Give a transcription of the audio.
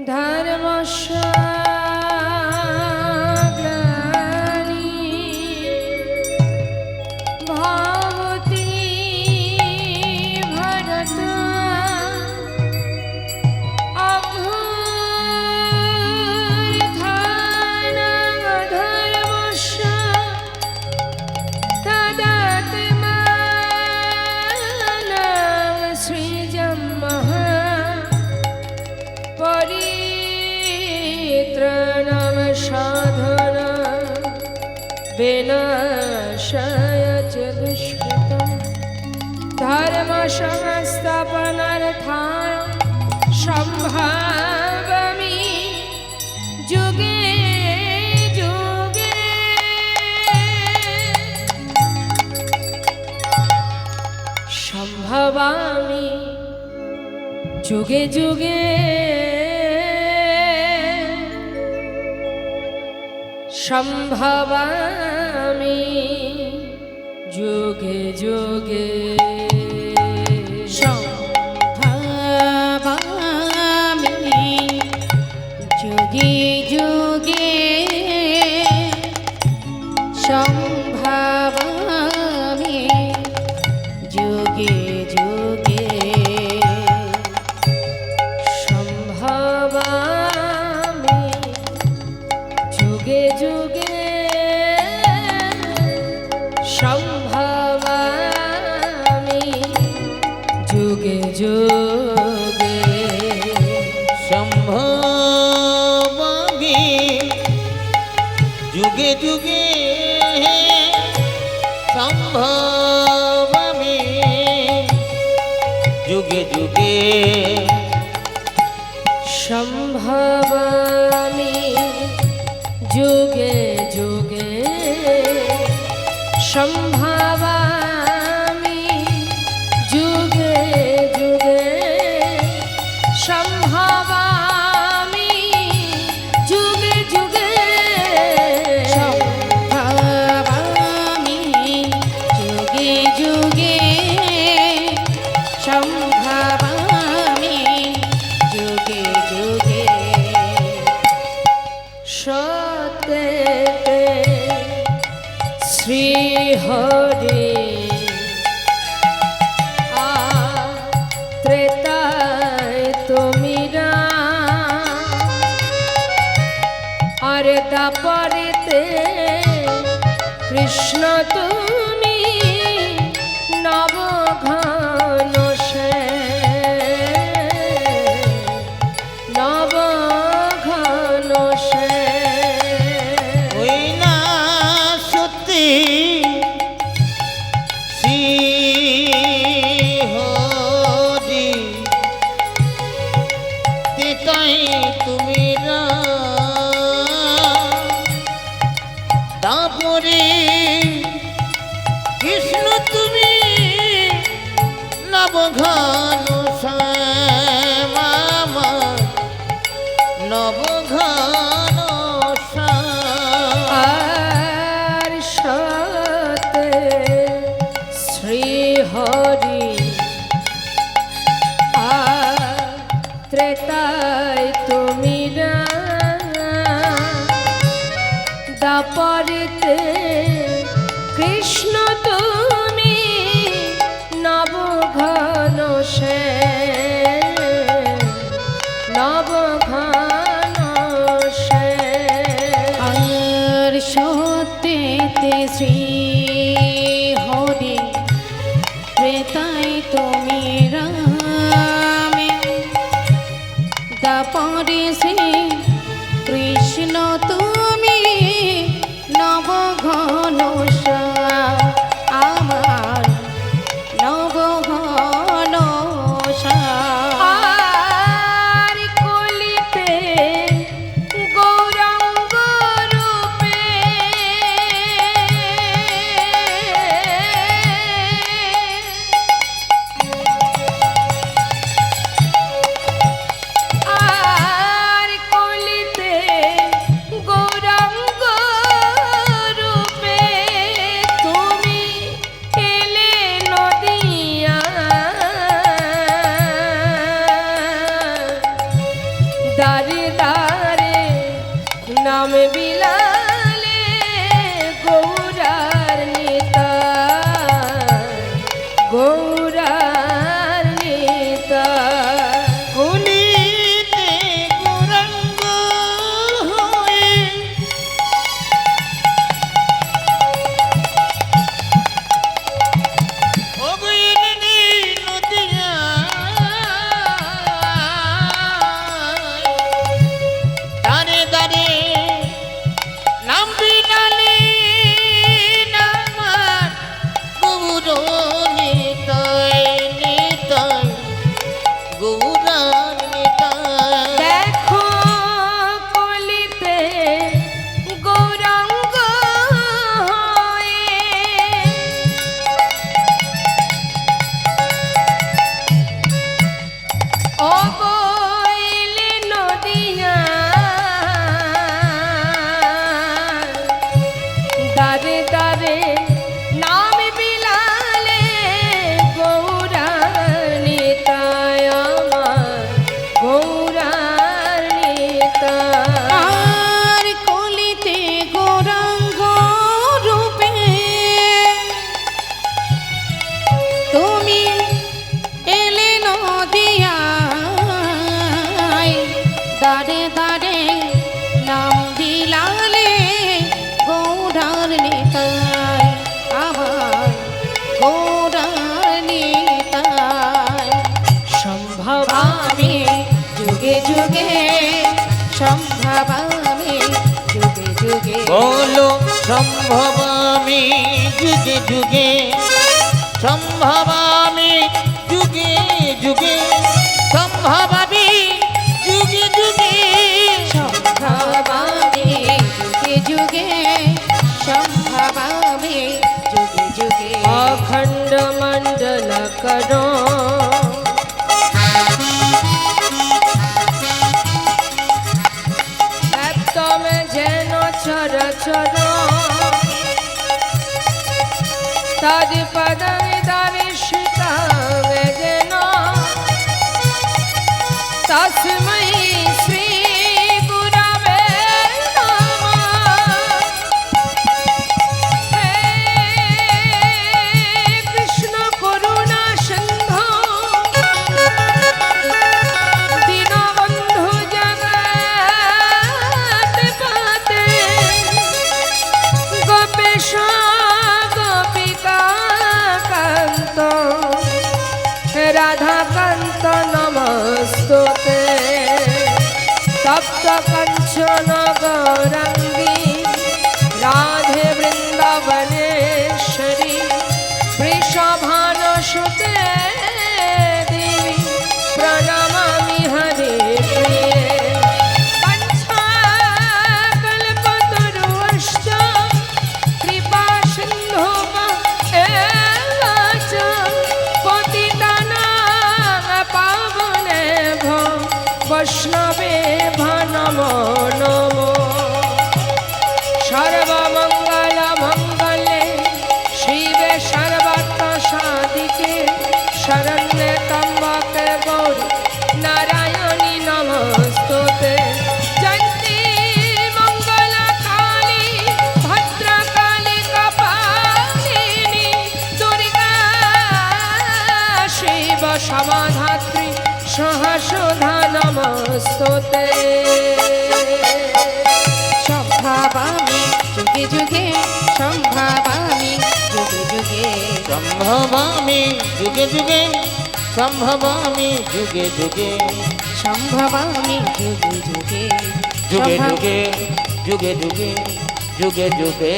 ধর্মস্য साधना विनाशाय च दुष्कृतं धर्म संस्थापनार्थाय सम्भावामि जुगे जुगे सम्भावामि जुगे जुगे सम्भवामि जुगे जुगे सम्भवामि जुगे जुगे सम्भवामि जुगे जुगे सम्भवामि जुगे जुगे सम्भवामि जुगे जुगे सम्भवामि जुगे जुगे सम्भवामि जुगे जुगे सम्भवामि जुगे जुगे सम्भवामि जुगे जुगे सम्भवामि जुगे जुगे सम्भवामि जुगे जुगे सम्भवामि जुगे जुगे सत्य श्री हरि त्रेताय तुमिरा और दापरेते कृष्ण तुमी नवघन से नवघन से কৃষ্ণ তুমি নবঘন শ্যাম আমার নবঘন আর সতে শ্রী হরি ত্রেতায় তুমি দাপরেতে কৃষ্ণ তুমি নবঘন সে নবঘন সে আর সত্যতে শ্রী হরি ত্রেতায় তুমি রামে দাপরে শ্রী কৃষ্ণ তুমি নবঘন আমার নবঘন আর কলিতে গৌরাঙ্গ রূপে আর কলিতে গৌরাঙ্গ রূপে দারে দারে নাম বিলালে গৌরার নেতা, গৌরার নেতা। কলিতে গৌরাঙ্গ হয়ে অগুইনি নদিয়া দারে দারে নাম বিলালে নামার গৌর নিতাই নিতাই গৌরার নিতাই। দেখো কলিতে গৌরাঙ্গ হয়ে অবইলে নদিয়া দারে দারে নাম বিলালে গৌরার নেতায় আমার গৌরার নেতা। আর কলিতে গৌরাঙ্গ রূপে তুমি এলে নদিয়ায়, দারে দারে নাম বিলালে গৌরার নেতায় আমার গৌরার নেতায়। সম্ভবামি যুগে যুগে সম্ভবামি যুগে যুগে বলো সম্ভবামি যুগে যুগে, সম্ভবামি যুগে যুগে, সম্ভবামি যুগে যুগে, সম্ভবামি যুগে যুগে সম্ভবামি যুগে যুগে। অখণ্ড মণ্ডল করো একদমে যেন চরাচর তার পদমে দর্শিতামে যেন তস্मै শ্রী গুরবে নমঃ। হে কৃষ্ণ করুণা সিন্ধু দীনবন্ধু জগৎপতে গোপেশ গোপিকা কান্ত রাধাকান্ত নমস্তুতে। তপ্ত কাঞ্চন গৌরাঙ্গী রাধে বৃন্দাবনেশ্বরী বৃষভানুসুতে দেবী প্রণমামি হরে প্রিয়ে। পঞ্চাকল্পতরুশ্চ কৃপা সিন্ধুভ্যেব চ পতিতানাং পাবনেভ্যো বৈষ্ণবেভ্যো নমো নমো। সর্বমঙ্গল মঙ্গলে শিবে সর্বার্থ সাধিকে শরণ্যে ত্র্যম্বকে গৌরি নারায়ণী নমস্তুতে। জয়ন্তি মঙ্গল কালী ভদ্রকালী কপালিনী দুর্গা শিব সমাধাত্রী সহস্রধা নমস্তুতে। সম্ভবামি যুগে যুগে সম্ভবামি যুগে যুগে সম্ভবামি যুগে যুগে, সম্ভবামি যুগে যুগে, সম্ভবামি যুগে যুগে যুগে যুগে, যুগে যুগে, যুগে যুগে।